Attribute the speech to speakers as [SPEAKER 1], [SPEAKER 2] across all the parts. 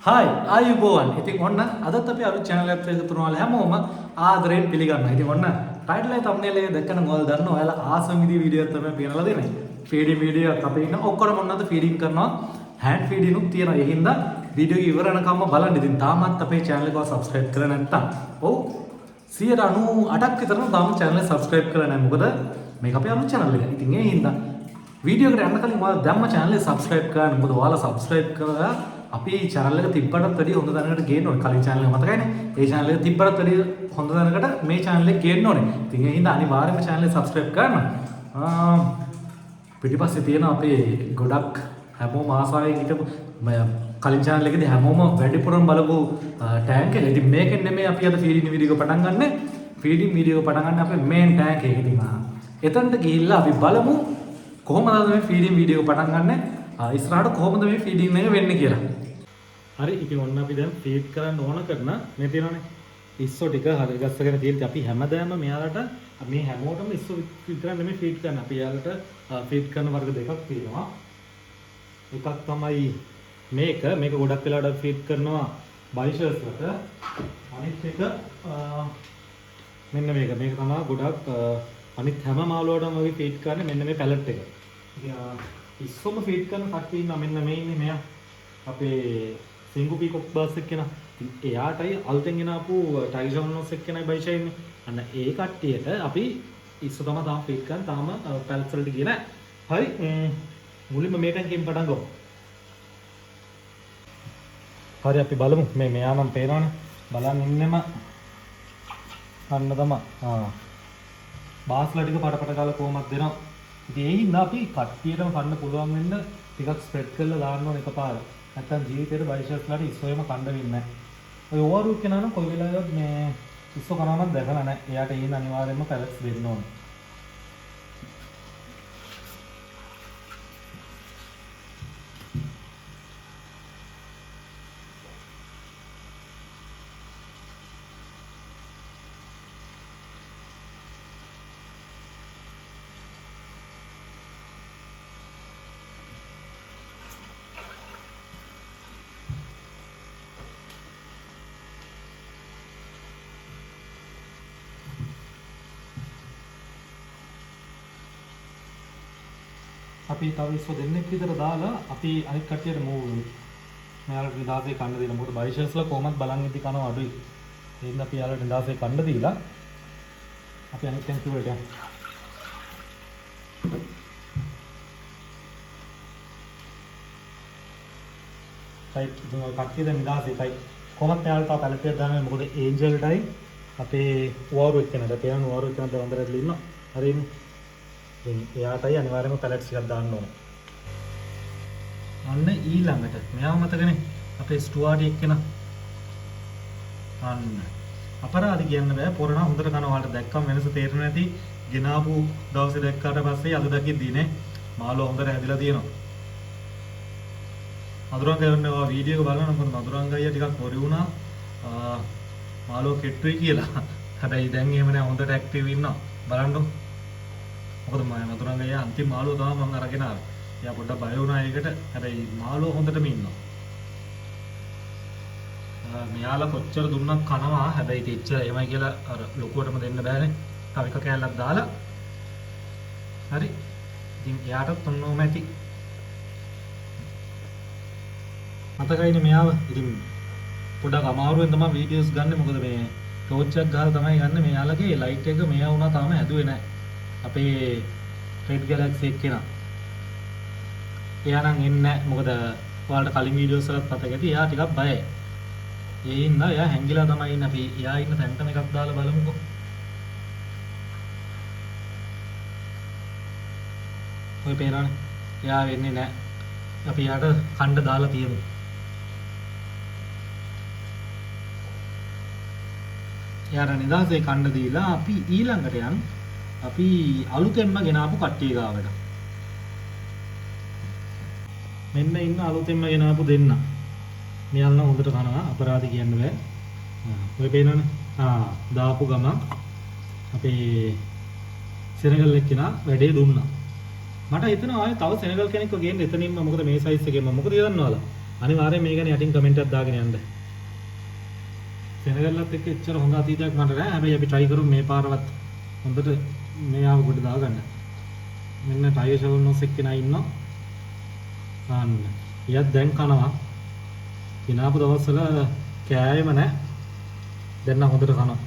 [SPEAKER 1] Hi ආයුබෝවන්. ඉතින් ඔන්න අදත් අපි අලුත් channel එකකට එකතු වෙනවා හැමෝම ආදරයෙන් පිළිගන්නවා. ඉතින් ඔන්න title එකේ thumbnail එක දැක්කම ඔයාලා දන්නවා ඔයාලා ආසම විදිහේ වීඩියෝ එකක් තමයි පේනලා දෙන්නේ. feeding video එකක් අපි ඉන්න ඔක්කොම ඔන්නද feeding කරනවා. hand feeding උත් තියෙනවා. ඒ හින්දා වීඩියෝ එක ඉවර වෙනකම්ම බලන්න. ඉතින් තාමත් අපේ channel එක subscribe කරලා නැත්නම් ඔව් 98ක් විතර තාම channel එක subscribe කරලා නැහැ. මොකද මේක අපේ අලුත් channel එක. ඉතින් ඒ හින්දා වීඩියෝ එකට යන්න කලින් ඔයාලා දැම්ම channel එක subscribe කරන්න. මොකද ඔයාලා subscribe කරලා අපි channel එක තිබ්බටත් වැඩිය හොඳ දැනකට ගේන්න ඕනේ. කලින් channel එක මතකයිනේ. ඒ channel එක තිබ්බටත් වැඩිය හොඳ දැනකට මේ channel එක ගේන්න ඕනේ. ඉතින් ඒ හින්දා අනිවාර්යයෙන්ම channel එක subscribe කරන්න. පිටිපස්සේ තියෙන අපේ ගොඩක් හැමෝම ආසාවෙන් හිටපු කලින් channel එකේදී හැමෝම වැඩිපුරම බලපු tank එක. ඉතින් මේකෙන් නෙමෙයි අපි අද feeding video එක පටන් ගන්නෙ. feeding video එක පටන් ගන්න අපේ main tank එක. ඉතින් එතනට ගිහිල්ලා අපි බලමු කොහොමද මේ feeding video එක පටන් ගන්නෙ. ඉස්සරහට කොහොමද මේ feeding එක වෙන්නේ කියලා. හරි ඉතින් ඔන්න අපි දැන් ෆීඩ් කරන්න ඕන කරන මේ තියෙනවානේ ඉස්සෝ ටික හරි ගස්සගෙන තියෙද්දි අපි හැමදාම මෙයාලට මේ හැමෝටම ඉස්සෝ විතරක් නෙමෙයි ෆීඩ් කරන්න. අපි යාලට ෆීඩ් කරන වර්ග දෙකක් තියෙනවා. එකක් තමයි මේක ගොඩක් වෙලාවට ෆීඩ් කරනවා බයිෂර්ස් වලට. අනිත් එක මෙන්න මේක තමයි ගොඩක් අනිත් හැම මාළුවටම වගේ ෆීඩ් කරන්නේ මෙන්න මේ පැලට් එක. ඉස්සොම ෆීඩ් කරන කට්ටිය ඉන්නවා මෙන්න මේ ඉන්නේ මෙයා අපේ සිංගු පීකොක් බස් එක්කෙනා. ඉතින් එයාටයි අලුතෙන් ගෙන ආපු ටයිසොනොස් එක්කෙනයි බයිෂා ඉන්නේ. අන්න ඒ කට්ටියට අපි ඉස්සෝ තමයි තාම ෆීඩ් කරන් තාම පැලට්ස් වලට ගියේ නෑ. හරි මුලින්ම මේ ටැංකියෙන් පටන් ගමු. හරි අපි බලමු මෙයා නම් පේනවනේ. බලන්න ඉන්නෙම අන්න තමයි. බාස්ලා ටික පටපට කාලා කොහොමද දෙනවා. ඉතින් ඒ හින්දා අපි කට්ටියටම කන්න පුළුවන් වෙන්න ටිකක් ස්ප්‍රෙඩ් කරලා දාන්න ඕනේ එකපාර. නැත්තම් ජීවිතේට බයිෂර්ස්ලාට ඉස්සෝයම කන්න වෙන්නේ නැහැ. ඔය ඕවර්වුඩ් කෙනා නම් කොයි වෙලාවෙවත් මේ ඉස්සෝ කරනවත් දැකලා නැහැ. එයාට ඒන අනිවාර්යයෙන්ම පැලට්ස් දෙන්න ඕනේ. අපි තව ඉස්සෝ දෙන්නෙක් විතර දාලා අපි අනිත් කට්ටියට මූව් වෙමු. මෙයාලට නිදාසේ කන්න දෙන්න. මොකද බයිෂර්ස්ලා කොහොමද බලන් ඉඳි කනවා අඩුයි. ඒ හින්දා අපි යාලට නිදාසේ කන්න දීලා අපි අනිත් ටැංකිය වලට යමු. සයිට් ඉතින් ඔය කට්ටිය දැන් නිදාසේයි. කොහොමද මෙයාලට තව පැලට් එකක් දාන්නේ. මොකද ඒන්ජල්ටයි අපේ වෝරු එක්කනට පේන වෝරු එක්කනට වන්දරට ඉන්නවා. හරිනේ. එයාටයි අනිවාර්යයෙන්ම පැලට්ස් එකක් දාන්න ඕන. අන්න ඊළඟට මෙයාව මතකනේ අපේ ස්ටුවාඩි එක්කෙනා. අන්න අපරාධ කියන්න බෑ. පොරණ හොඳට කනවා. වලට දැක්කම වෙනස තේරෙන්නේ නැති ගෙනාපු දවසේ දැක්කාට පස්සේ අද දකිද්දී නේ මාළු හොඳට හැදිලා තියෙනවා. මధుරංග ගන්න ඔය වීඩියෝ එක බලනකොට මధుරංග අයියා ටිකක් හොරි වුණා. මාළු කෙට්ටුයි කියලා. හැබැයි දැන් එහෙම නෑ හොඳට ඇක්ටිව් ඉන්නවා. බලන්නකො. මොකද මම මధుරංග අයියා අන්තිම මාළුව තමයි මම අරගෙන ආවේ. එයා පොඩ්ඩක් බය වුණා ඒකට. හැබැයි මාළුව හොඳටම ඉන්නවා. මෙයාලා කොච්චර දුන්නත් කනවා. හැබැයි ඒක එච්චර එමය කියලා අර ලොකුවටම දෙන්න බෑනේ. තව එක කෑල්ලක් දාලා. හරි. ඉතින් එයාටත් ඔන්නෝම ඇති. මතකයිනේ මෙයාව. ඉතින් පොඩ්ඩක් අමාරුවෙන් තමයි වීඩියෝස් ගන්න. මොකද මේ ටෝච් එකක් ගහලා තමයි ගන්න. මෙයාලගේ ලයිට් එක මෙයා වුණා තාම හැදුවේ නැහැ. අපේ රෙඩ් ගැලැක්සි එක්කෙනා. එයා නම් එන්නේ නැහැ. මොකද ඔයාලට කලින් වීඩියෝස් වලත් මතක ඇති. එයා ටිකක් බයයි. ඒ හින්දා එයා හැංගිලා තමයි ඉන්නේ. අපි එයා ඉන්න තැනටම එකක් දාලා බලමුකෝ. ඔය පේනවනේ. එයා වෙන්නේ නැහැ. අපි එයාට කණ්ඩ දාලා තියමු. එයාට නිදාසේ කණ්ඩ දීලා අපි ඊළඟට යන් අපි අලුතෙන්ම ගෙනාපු කට්ටිය ගාවට. මෙන්න ඉන්න අලුතෙන්ම ගෙනාපු දෙන්න. මෙයාලා නම් හොඳට කනවා. අපරාධ කියන්න බෑ. ඔය පේනවනේ. දාපු ගම අපේ සෙනගල් එක්කෙනා වැඩේ දුන්නා. මට හිතෙනවා ආයේ තව සෙනගල් කෙනෙක්ව ගේන්න එතනින්ම. මොකද මේ සයිස් එකේ මම මොකද දන්නවද? අනිවාර්යයෙන් මේ ගැන යටින් කමෙන්ට් එකක් දාගෙන යන්න. සෙනගල්ලත් එක්ක එච්චර හොඳ අතීතයක් මට නෑ. හැබැයි අපි try කරමු මේ පාරවත් හොඳට මෙයාව කොට දාගන්න. මෙන්න ටයර් ෂවුල්නොස් එක්කෙනා ඉන්නවා. ආන්න. ඊයත් දැන් කනවා. දිනාපු දවස්වල කෑවෙම නෑ. දැන් නම් හොඳට කනවා.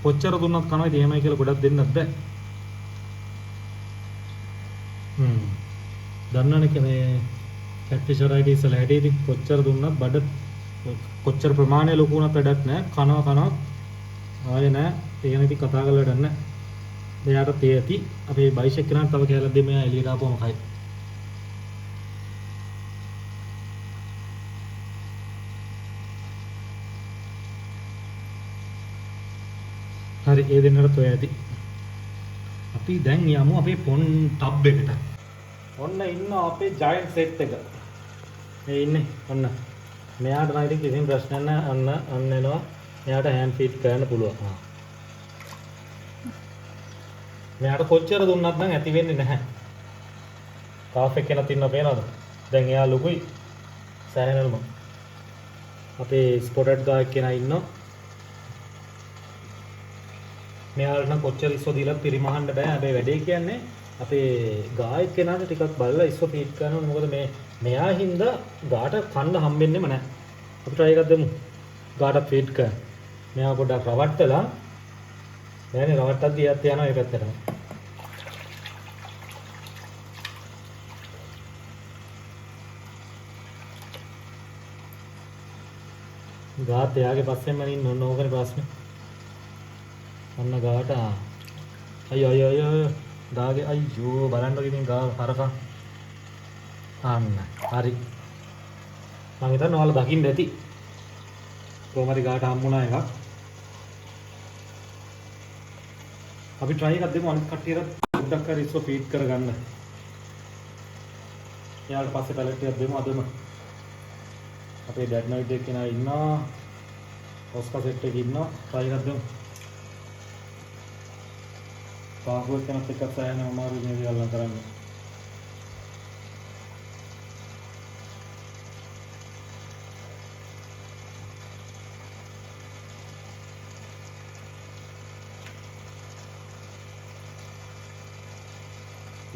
[SPEAKER 1] කොච්චර දුන්නත් කනවා. ඉතින් එහෙමයි කියලා ගොඩක් දෙන්නත් බෑ. දන්නවනේ මේ කැට්ෆිෂරයිටි ඉස්සලා හැටි ඉතින් කොච්චර දුන්නත් බඩ කොච්චර ප්‍රමාණය ලොකු වුණත් වැඩක් නෑ. කනවා ආයේ නෑ. ඒකන ඉතින් කතා කරලා වැඩක් නෑ. එයාට තේ ඇති. අපේ බයිෂ් එක කරන් තව කැලක් දෙන්න මෙයා එළියට ආපුවම කයි. හරි ඒ දෙන්නට තොය ඇති. අපි දැන් යමු අපේ පොන් ටබ් එකට. ඔන්න ඉන්න අපේ ජයන්ට් සෙට් එක. මේ ඉන්නේ ඔන්න. මෙයාට නම් ඉතින් කිසිම ප්‍රශ්නයක් නැහැ. අන්න එනවා. මෙයාට හෑන්ඩ් ෆීඩ් කරන්න පුළුවන්. මෙයාට කොච්චර දුන්නත් නම් ඇති වෙන්නේ නැහැ. කාෆ් එක කෙනත් ඉන්න පේනවද? දැන් එයා ලොකුයි. සෑහෙනම. අපේ ස්පොටඩ් ගායක කෙනා ඉන්නවා. මෙයාට නම් කොච්චර ඉස්සෝ දීලා පරිමහන්න බෑ. හැබැයි වැඩේ කියන්නේ අපේ ගායක කෙනාට ටිකක් බලලා ඉස්සෝ ෆීඩ් කරන්න ඕනේ. මොකද මෙයා හින්දා ගාට කන්න හම්බෙන්නෙම නැහැ. අපි try එකක් දෙමු. ගාට ෆීඩ් කරන්න. මෙයා පොඩ්ඩක් රවට්ටලා දැන් රවට්ටද්දි යත් යනවා ඒ පැත්තටම. ගාත් එයාගේ පස්සෙන්ම ඉන්න ඕන ඕකනේ ප්‍රශ්නේ. අන්න ගාට අයියෝ දාගේ අයියෝ බලන්නකො ඉතින් ගා හරකා. අන්න හරි. මම හිතන්නේ ඔයාලා දකින්න ඇති. කොහොම හරි ගාට හම්බුණා එකක්. අපි try එකක් දෙමු අනිත් කට්ටියට පොඩ්ඩක් හරි ඉස්සෝ ෆීඩ් කරගන්න. ඊට පස්සේ පැලට් එකක් දෙමු අදම. අපේ ඩැඩ් නයිට් එකේ කෙනා ඉන්නවා. ඔස්කා සෙට් එකේ ඉන්නවා. try එකක් දෙමු. පාගුවක් කෙනත් එක්ක සෑහෙන අමාරුයි මේ දේවල් කරන්නේ.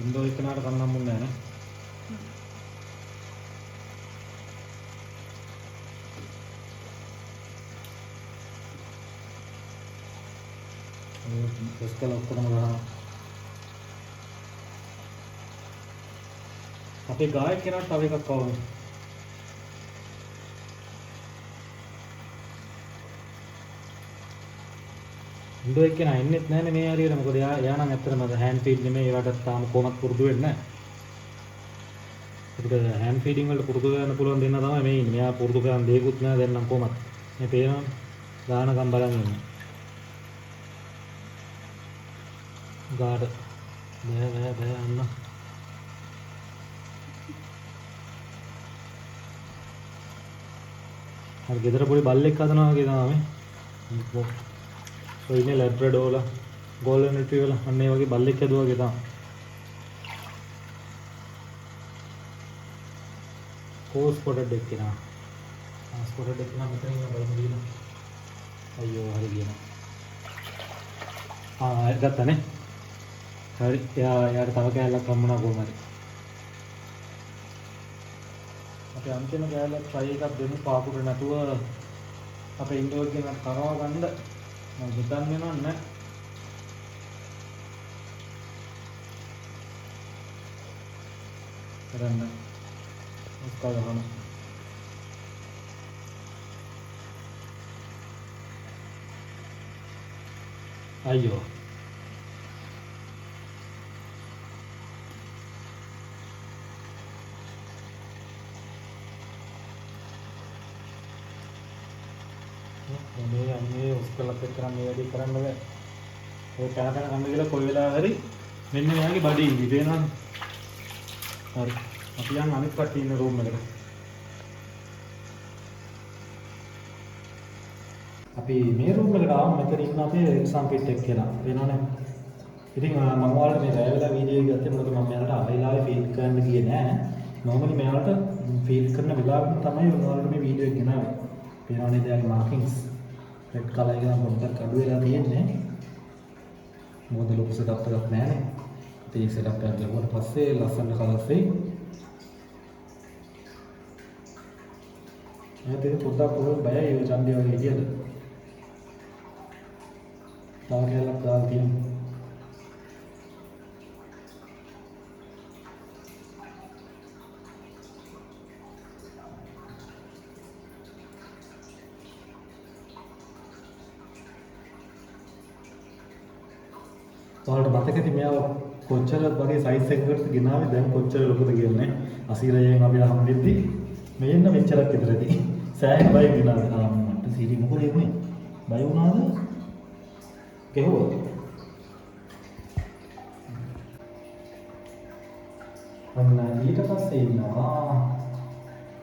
[SPEAKER 1] ඉන්දෝ එකනට කන්න හම්බුන්නේ නැහැ නේ. ඔස්කා ඔක්කොම ගහනවා. අපේ ගායක කෙනාට තව එකක් කවමු. ඉන්දෝ එක්කෙනා එන්නෙත් නැහැනේ මේ හරියට. මොකද එයා නම් ඇත්තටම හෑන්ඩ් ෆීඩ් නෙමෙයි. ඒවට තාම කොහොමත් පුරුදු වෙන්නේ නැහැ. ඒකට හෑන්ඩ් ෆීඩින් වලට පුරුදු වෙන්න පුළුවන් දෙන්න තමයි මේ ඉන්නේ. මෙයා පුරුදු කරන් දෙයක්වත් නැහැ දැන් නම් කොහොමත්. මේ පේනවනේ. ගානකම් බලන් ඉන්නේ. ගාඩ බෑ අන්න. හරි ගෙදර පොඩි බල්ලෙක් හදනවා වගේ තමයි. ඔය ඉන්නේ ලැබ්‍රඩෝර් ගෝල්ඩන් රිට්‍රීවර් අන්න ඒ වගේ බල්ලෙක් හැදුවා වගේ තමයි. කෝස් පොටඩ් එක කෙනා. ස්පොටඩ් එක නම් මෙතන ඉන්න බලමු දිනවා. අයියෝ හරි ගියනවා. ගත්තනේ. හරි යාට තව කෑල්ලක් හම්බුණා කොහොම හරි. අපි අන්තිම කෑල්ලක් try එකක් දෙමු පාකුට නැතුව අපේ ඉන්ඩෝර් එකෙන් කරවා ගන්න මම හිතන්නේ නැහැ. කරන්න. ඔස්කා ගහන. අයියෝ මේ ඔස්කලත් එක්ක නම් මේ වැඩේ කරන්න බෑ. ඔය කන කන්න කියලා කොයි වෙලාව හරි මෙන්න මෙයාගේ බඩේ ඉඳි පේනවනේ. හරි. අපි යන් අනිත් පැත්තේ ඉන්න රූම් එකට. අපි මේ රූම් එකට ආවම මෙතන ඉන්න අපේ එක්සාම් පිට් එක කියලා. පේනවනේ. ඉතින් මම ඔයාලට මේ රැය වෙලා වීඩියෝ එක ගත්තේ මොකද මම මෙයාලට ආයෙලාවේ ෆීඩ් කරන්න ගියේ නෑ. නෝමලි මෙයාලට ෆීල් කරන වෙලාවෙම තමයි ඔයාලට මේ වීඩියෝ එක ගෙනාවේ. පේනවනේ දැන් මාකින්ග්ස් රෙඩ් කලර් එක නම් පොඩ්ඩක් අඩු වෙලා තියෙන්නේ. මොකද ලොකු සෙටප් එකක් නැහැ නේ. ඒ සෙටප් එක ගිහුවට පස්සේ ලස්සන කලර්ස් එයි. ඒක පොඩ්ඩක් බයයි ඒ ඡන්දය වගේ විදියට. තව කෙනෙක් දාලා තියෙනවා. ඔයාලට මතකද මෙයාව කොච්චර වගේ සයිස් එකකට ගෙනාවේ දැන් කොච්චර ලොකුද කියන්නේ අසීරයෙන් අපි හම්බෙද්දි මෙන්න මෙච්චරක් විතරදී සෑහෙන බයක් ගෙනාවේ මට සීරි මොකද එන්නේ බය වුණාද ගෙහුවා අන්න ඊට පස්සේ ඉන්නවා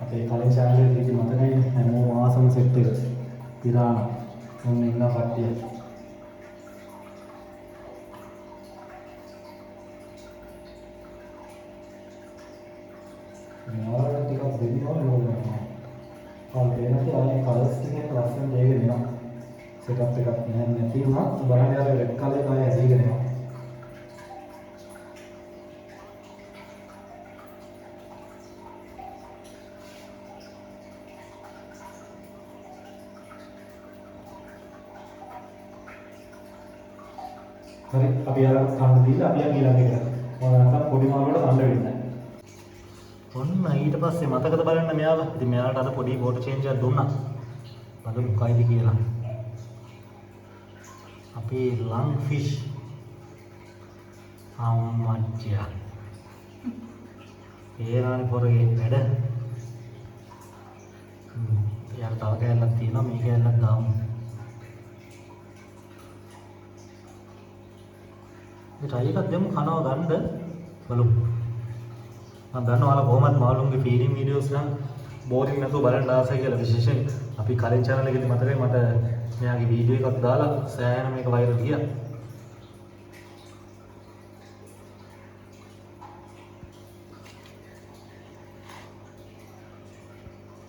[SPEAKER 1] අපේ කලින් channel එකේදී මතකයි හැමෝම ආසම සෙට් එක පිරාන ඔන්න ඉන්න කට්ටිය Ahora ටිකක් දෙන්නවා නෝනවා. ආයෙත් ආයෙ කලර්ස් ටිකක් ලස්සන දෙයක දෙනවා. සෙටප් එකක් නැහැ නැති වුණා. බලන්න යාර රෙඩ් කලර් එක ආයෙ ඇදගෙන එනවා. හරි අපි යාර කන්න දීලා අපි ඊළඟ එකට. මොකද නැත්තම් පොඩි මාළුවට කන්න වෙන්නේ නැහැ. ඔන්න ඊට පස්සේ මතකද බලන්න මෙයාව. ඉතින් මෙයාට අර පොඩි වෝටර් චේන්ජ් එකක් දුන්නා. බලමු මොකයිද කියලා. අපේ ලං ෆිෂ් අම්මච්චියා. ඒරානි පොරේ වැඩ. යාර තව කෑල්ලක් තියෙනවා මේ කෑල්ලක් දාමු. මේ ට්‍රයි එකක් දෙමු කනවා ගන්න බලමු. මම දන්නවා ඔයාලා කොහොමද මාළුන්ගේ ෆීඩින් වීඩියෝස් නම් බෝරින් නැතුව බලන්න ආසයි කියලා විශේෂයෙන් අපි කලින් channel එකේදී මතකයි මට මෙයාගේ වීඩියෝ එකක් දාලා සෑහෙන මේක වෛරල් ගියා.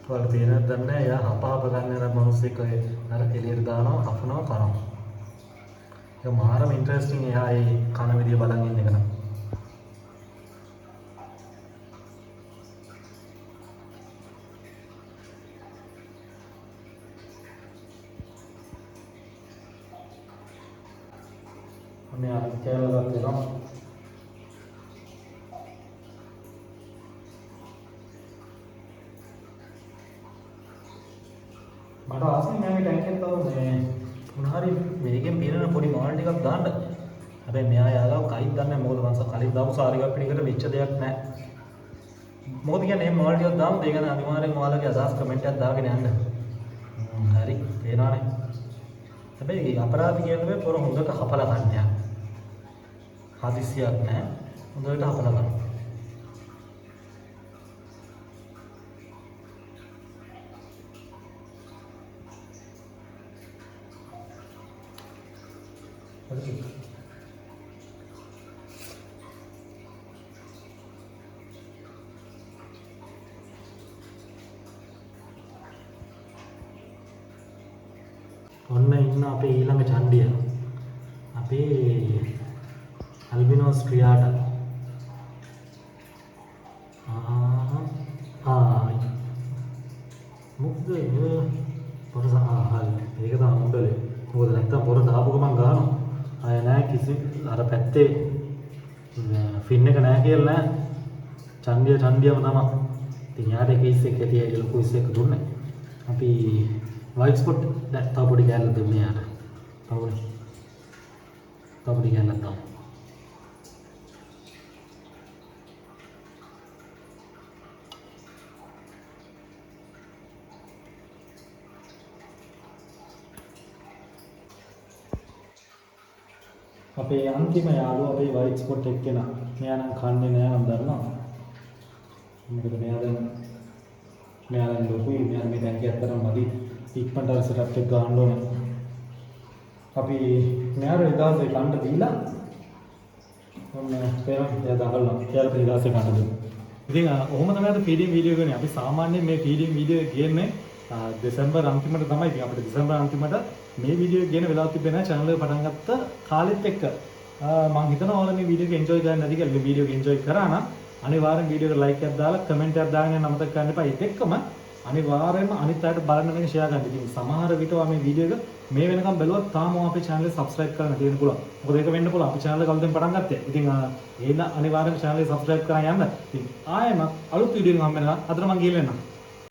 [SPEAKER 1] ඔයාලා පේනවද දන්නේ එයා හපහප ගන්න යන මිනිස්සෙක් ඔය අර එළියට දානවා හපනවා කරනවා. ඒක මාරම ඉන්ටරෙස්ටිං එයා ඒ කන විදිය බලන් ඉන්න එක නම්. මේ අර කැලලක් දෙනවා. මට ආසයි මගේ ටැංක් එකේ තව මේ මොනහරි මේකෙන් පිරෙන පොඩි මාල් ටිකක් දාන්න. හැබැයි මෙයා යාළුවා කයිත් දන්නේ නැහැ මොකද මං කලින් දාපු සාරිකක් පිටිකට වෙච්ච දෙයක් නැහැ. මොකද කියන්නේ මේ මාල් ටිකක් දාමු ඒ ගැන අනිවාර්යෙන් ඔයාලගේ අදහස් කමෙන්ට් එකක් දාගෙන යන්න. හරි තේරෙනවනේ. හැබැයි අපරාධ කියන්නේ පොර හොඳට හපලා ගන්න යා. හදිසියක් නැහැ. හොඳට හපලා ගන්න. හරි. ඔන්න ඉන්න අපේ ඊළඟ ඡන්දිය. අපේ Albinos striata. මොකද පොරස හරි. ඒක තමයි මුඩලේ. මොකද නැත්තම් පොර දාපු ගමන් ගන්නවා. අය නෑ කිසි අර පැත්තේ ෆින් එක නෑ කියලා නෑ. ඡන්දියම තමයි. ඉතින් යාට කේස් එක ඇටිය ලොකු කේස් එක දුන්නේ. අපි white spot දැන් තව පොඩි කැලක් දෙන්නේ යාට. තව පොඩි කැලක් දාමු. අපේ අන්තිම යාළුවා අපේ white spot එක්කෙනා. මෙයා නම් කන්නේ නෑ මම දන්නවා. මොකද මෙයා දැන් ලොකුයි මෙයා මේ ටැංකිය අතරම මදි ඉක්මනට අර සෙටප් එක ගන්න ඕනේ. අපි මෙයාට එදාසේ කන්න දීලා ඔන්න පේනවා එයා දහල්ලා. එයාට එදාසේ කන්න දුන්නා. ඉතින් ඔහොම තමයි අද ෆීඩින් වීඩියෝ ගන්නේ. අපි සාමාන්‍යයෙන් මේ ෆීඩින් වීඩියෝ ගේන්නේ දෙසැම්බර් අන්තිමට තමයි. ඉතින් අපිට දෙසැම්බර් අන්තිමට මේ වීඩියෝ ගේන වෙලාවක් තිබෙන්නේ නැහැ. channel එක පටන් ගත්ත කාලෙත් එක්ක. මම හිතනවා ඔයාලා මේ වීඩියෝ එක එන්ජොයි කරන්න නැති කියලා. මේ වීඩියෝ එක එන්ජොයි කරා නම් අනිවාර්යෙන් වීඩියෝ එකට ලයික් එකක් දාලා කමෙන්ට් එකක් දාගෙන යන්න අමතක කරන්න එපා. ඒත් එක්කම අනිවාර්යයෙන්ම අනිත් අයට බලන්න මේක ෂෙයා කරන්න. ඉතින් සමහර විට මේ වීඩියෝ එක මේ වෙනකම් බැලුවත් තාම අපේ channel එක subscribe කරන්න තියෙන පුළුවන්. මොකද ඒක වෙන්න පුළුවන්. අපි channel එක අලුතෙන් පටන් ගත්තේ. ඉතින් ඒන අනිවාර්යයෙන්ම channel එක subscribe කරන් යන්න. ඉතින් ආයෙම අලුත් වීඩියෝ එකක් හම්බ වෙනවා. අදට මම ගිහින් එන්නම්.